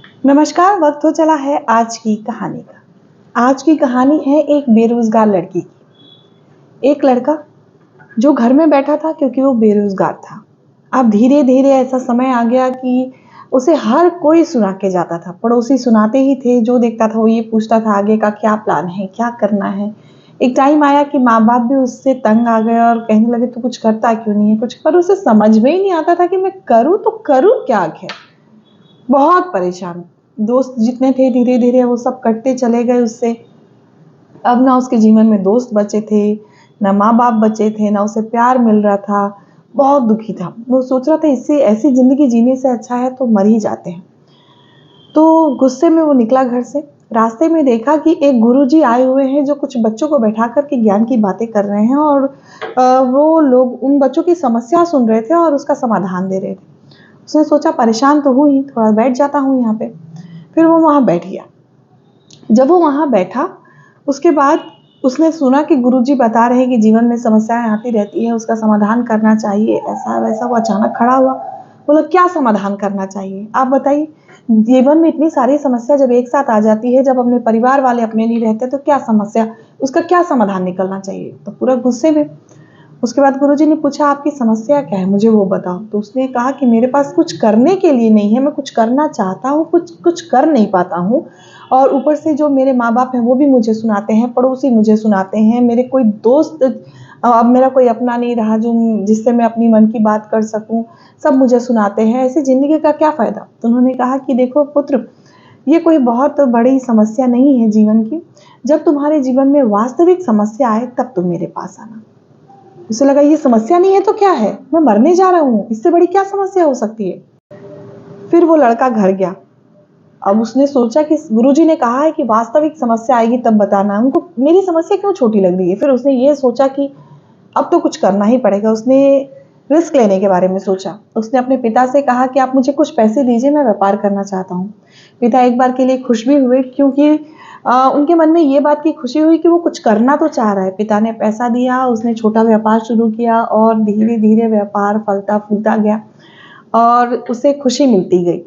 नमस्कार। वक्त हो चला है आज की कहानी का। आज की कहानी है एक बेरोजगार लड़की की। एक लड़का जो घर में बैठा था क्योंकि वो बेरोजगार था। अब धीरे धीरे ऐसा समय आ गया कि उसे हर कोई सुना के जाता था। पड़ोसी सुनाते ही थे, जो देखता था वो ये पूछता था आगे का क्या प्लान है, क्या करना है। एक टाइम आया कि माँ बाप भी उससे तंग आ गए और कहने लगे तू कुछ करता क्यों नहीं है कुछ। पर उसे समझ में ही नहीं आता था कि मैं करूँ तो करूँ क्या आखिर। बहुत परेशान। दोस्त जितने थे धीरे धीरे वो सब कटते चले गए उससे। अब ना उसके जीवन में दोस्त बचे थे, ना माँ बाप बचे थे, ना उसे प्यार मिल रहा था। बहुत दुखी था। वो सोच रहा था इससे ऐसी जिंदगी जीने से अच्छा है तो मर ही जाते हैं। तो गुस्से में वो निकला घर से। रास्ते में देखा कि एक गुरुजी आए हुए हैं जो कुछ बच्चों को बैठा कर के ज्ञान की बातें कर रहे हैं, और वो लोग उन बच्चों की समस्या सुन रहे थे और उसका समाधान दे रहे थे। उसने सोचा परेशान तो हूँ ही, थोड़ा बैठ जाता हूँ यहाँ पे। फिर वो वहाँ बैठ गया। जब वो वहाँ बैठा उसके बाद उसने सुना कि गुरुजी बता रहे हैं कि जीवन में समस्याएं आती रहती है, उसका समाधान करना चाहिए, ऐसा वैसा। वो अचानक खड़ा हुआ, बोला क्या समाधान करना चाहिए आप बताइए। जीवन में इतनी सारी समस्या जब एक साथ आ जाती है, जब अपने परिवार वाले अपने नहीं रहते तो क्या समस्या, उसका क्या समाधान निकलना चाहिए। तो पूरा गुस्से में। उसके बाद गुरुजी ने पूछा आपकी समस्या क्या है, मुझे वो बताओ। तो उसने कहा कि मेरे पास कुछ करने के लिए नहीं है, मैं कुछ करना चाहता हूँ, कुछ कुछ कर नहीं पाता हूँ। और ऊपर से जो मेरे माँ बाप हैं वो भी मुझे सुनाते हैं, पड़ोसी मुझे सुनाते हैं, मेरे कोई दोस्त अब मेरा कोई अपना नहीं रहा जो जिससे मैं अपनी मन की बात कर सकूं। सब मुझे सुनाते हैं, ऐसी जिंदगी का क्या फायदा। तो उन्होंने कहा कि देखो पुत्र, ये कोई बहुत बड़ी समस्या नहीं है जीवन की। जब तुम्हारे जीवन में वास्तविक समस्या आए तब तुम मेरे पास आना। उसे लगा ये समस्या नहीं है तो क्या है, मैं मरने जा रहा हूँ, इससे बड़ी क्या समस्या हो सकती है। फिर वो लड़का घर गया। अब उसने सोचा कि गुरुजी ने कहा है कि वास्तविक समस्या आएगी तब बताना, उनको मेरी समस्या क्यों छोटी लग रही है। फिर उसने ये सोचा कि अब तो कुछ करना ही पड़ेगा। उसने रिस्क लेने के बारे में सोचा। उसने अपने पिता से कहा कि आप मुझे कुछ पैसे दीजिए, मैं व्यापार करना चाहता हूँ। पिता एक बार के लिए खुश भी हुए, क्योंकि उनके मन में ये बात की खुशी हुई कि वो कुछ करना तो चाह रहा है। पिता ने पैसा दिया, उसने छोटा व्यापार शुरू किया और धीरे धीरे व्यापार फलता फूलता गया और उसे खुशी मिलती गई।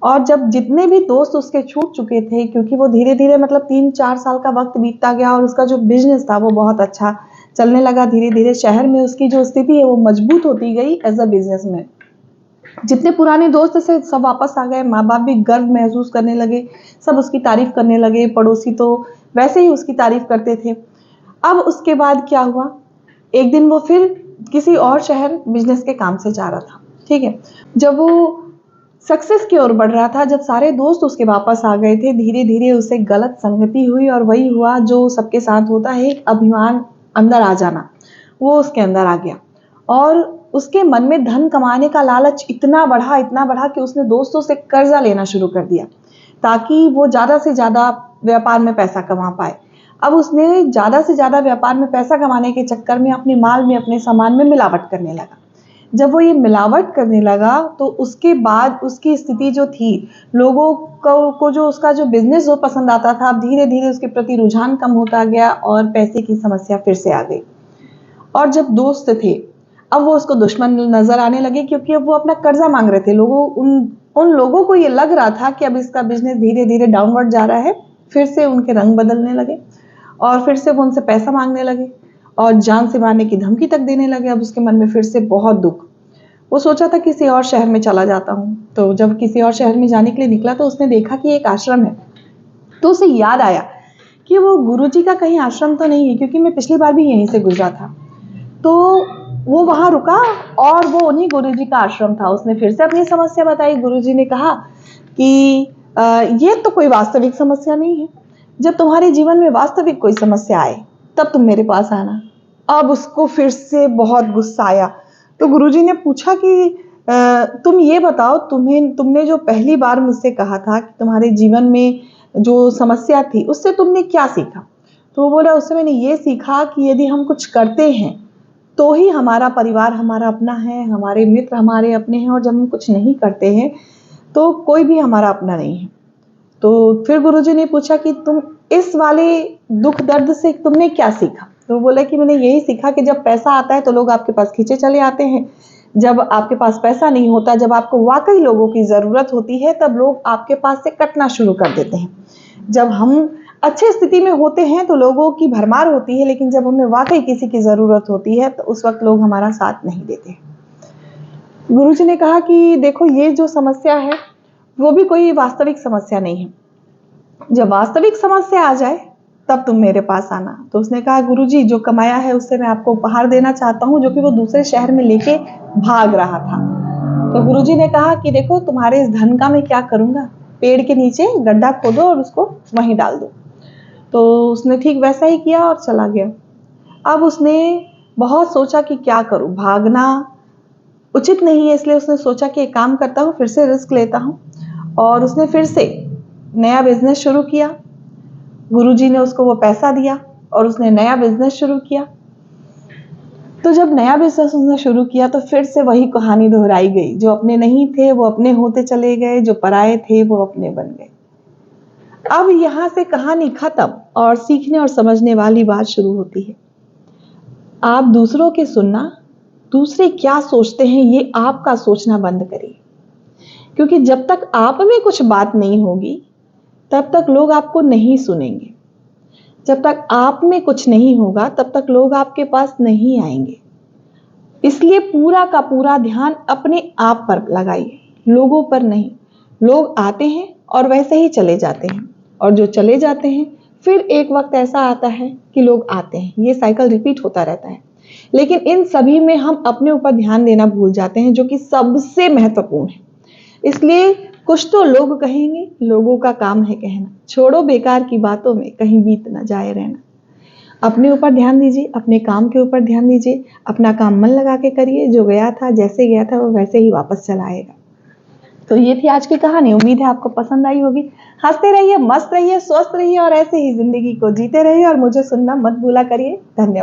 और जब जितने भी दोस्त उसके छूट चुके थे, क्योंकि वो धीरे धीरे मतलब 3-4 साल का वक्त बीतता गया और उसका जो बिजनेस था वो बहुत अच्छा चलने लगा। धीरे धीरे शहर में उसकी जो स्थिति है वो मजबूत होती गई एज अ बिजनेसमैन। जितने पुराने दोस्त थे सब वापस आ गए। माँ बाप भी गर्व महसूस करने लगे, सब उसकी तारीफ करने लगे। पड़ोसी तो वैसे ही उसकी तारीफ करते थे। अब उसके बाद क्या हुआ, एक दिन वो फिर किसी और शहर बिजनेस के काम से जा रहा था। ठीक है। जब वो सक्सेस की ओर बढ़ रहा था, जब सारे दोस्त उसके वापस आ गए थे, धीरे धीरे उसे गलत संगति हुई और वही हुआ जो सबके साथ होता है, एक अभिमान अंदर आ जाना। वो उसके अंदर आ गया और उसके मन में धन कमाने का लालच इतना बढ़ा कि उसने दोस्तों से कर्जा लेना शुरू कर दिया ताकि वो ज्यादा से ज्यादा व्यापार में पैसा कमा पाए। अब उसने ज्यादा से ज्यादा व्यापार में पैसा कमाने के चक्कर में अपने माल में, अपने सामान में मिलावट करने लगा। जब वो ये मिलावट करने लगा तो उसके बाद उसकी स्थिति जो थी, लोगों को जो उसका जो बिजनेस वो पसंद आता था, अब धीरे धीरे उसके प्रति रुझान कम होता गया और पैसे की समस्या फिर से आ गई। और जब दोस्त थे अब वो उसको दुश्मन नजर आने लगे, क्योंकि अब वो अपना कर्जा मांग रहे थे। लोगों उन उन लोगों को ये लग रहा था कि अब इसका बिजनेस धीरे धीरे डाउनवर्ड जा रहा है। फिर से उनके रंग बदलने लगे और फिर से वो उनसे पैसा मांगने लगे और जान से मारने की धमकी तक देने लगे। अब उसके मन में फिर से बहुत दुख। वो सोचा था किसी और शहर में चला जाता हूँ। तो जब किसी और शहर में जाने के लिए निकला तो उसने देखा कि एक आश्रम है। तो उसे याद आया कि वो गुरुजी का कहीं आश्रम तो नहीं है, क्योंकि मैं पिछली बार भी यहीं से गुजरा था। तो वो वहां रुका और वो उन्हीं गुरुजी का आश्रम था। उसने फिर से अपनी समस्या बताई। गुरुजी ने कहा कि ये तो कोई वास्तविक समस्या नहीं है। जब तुम्हारे जीवन में वास्तविक कोई समस्या आए तब तुम मेरे पास आना। अब उसको फिर से बहुत गुस्सा आया। तो गुरुजी ने पूछा कि तुम ये बताओ, तुमने जो पहली बार मुझसे कहा था कि तुम्हारे जीवन में जो समस्या थी उससे तुमने क्या सीखा। तो वो बोला उससे मैंने ये सीखा कि यदि हम कुछ करते हैं तो ही हमारा परिवार हमारा अपना है, हमारे मित्र हमारे अपने हैं, और जब हम कुछ नहीं करते हैं तो कोई भी हमारा अपना नहीं है। तो फिर गुरुजी ने पूछा कि तुम इस वाले दुख दर्द से तुमने क्या सीखा। तो बोला कि मैंने यही सीखा कि जब पैसा आता है तो लोग आपके पास खींचे चले आते हैं, जब आपके पास पैसा नहीं होता, जब आपको वाकई लोगों की ज़रूरत होती है, तब लोग आपके पास से कटना शुरू कर देते हैं। जब हम अच्छी स्थिति में होते हैं तो लोगों की भरमार होती है, लेकिन जब हमें वाकई किसी की ज़रूरत होती है तो उस वक्त लोग हमारा साथ नहीं देते। गुरुजी ने कहा कि देखो, ये जो समस्या है वो भी कोई वास्तविक समस्या नहीं है। जब वास्तविक समस्या आ जाए तब तुम मेरे पास आना। तो उसने कहा, गुरुजी, जो कमाया है उससे मैं आपको उपहार देना चाहता हूँ, जो कि वो दूसरे शहर में लेके भाग रहा था। तो गुरुजी ने कहा कि देखो, तुम्हारे इस धन का मैं क्या करूंगा, पेड़ के नीचे गड्ढा खोदो और उसको वहीं डाल दो। तो उसने ठीक वैसा ही किया और चला गया। अब उसने बहुत सोचा कि क्या करूं, भागना उचित नहीं है, इसलिए उसने सोचा कि एक काम करता हूँ, फिर से रिस्क लेता हूँ। और उसने फिर से नया बिजनेस शुरू किया। गुरुजी ने उसको वो पैसा दिया और उसने नया बिजनेस शुरू किया। तो जब नया बिजनेस उसने शुरू किया तो फिर से वही कहानी दोहराई गई। जो अपने नहीं थे वो अपने होते चले गए, जो पराये थे वो अपने बन गए। अब यहां से कहानी खत्म और सीखने और समझने वाली बात शुरू होती है। आप दूसरों के सुनना, दूसरे क्या सोचते हैं ये आपका सोचना बंद करिए। क्योंकि जब तक आप में कुछ बात नहीं होगी तब तक लोग आपको नहीं सुनेंगे। जब तक आप में कुछ नहीं होगा तब तक लोग आपके पास नहीं आएंगे। इसलिए पूरा का पूरा ध्यान अपने आप पर लगाइए, लोगों पर नहीं। लोग आते हैं और वैसे ही चले जाते हैं, और जो चले जाते हैं फिर एक वक्त ऐसा आता है कि लोग आते हैं। ये साइकिल रिपीट होता रहता है। लेकिन इन सभी में हम अपने ऊपर ध्यान देना भूल जाते हैं, जो कि सबसे महत्वपूर्ण है। इसलिए कुछ तो लोग कहेंगे, लोगों का काम है कहना। छोड़ो बेकार की बातों में कहीं बीत न जाए रहना। अपने ऊपर ध्यान दीजिए, अपने काम के ऊपर ध्यान दीजिए। अपना काम मन लगा के करिए। जो गया था, जैसे गया था वो वैसे ही वापस चला आएगा। तो ये थी आज की कहानी। उम्मीद है आपको पसंद आई होगी। हंसते रहिए, मस्त रहिए, स्वस्थ रहिए और ऐसे ही जिंदगी को जीते रहिए। और मुझे सुनना मत भूला करिए। धन्यवाद।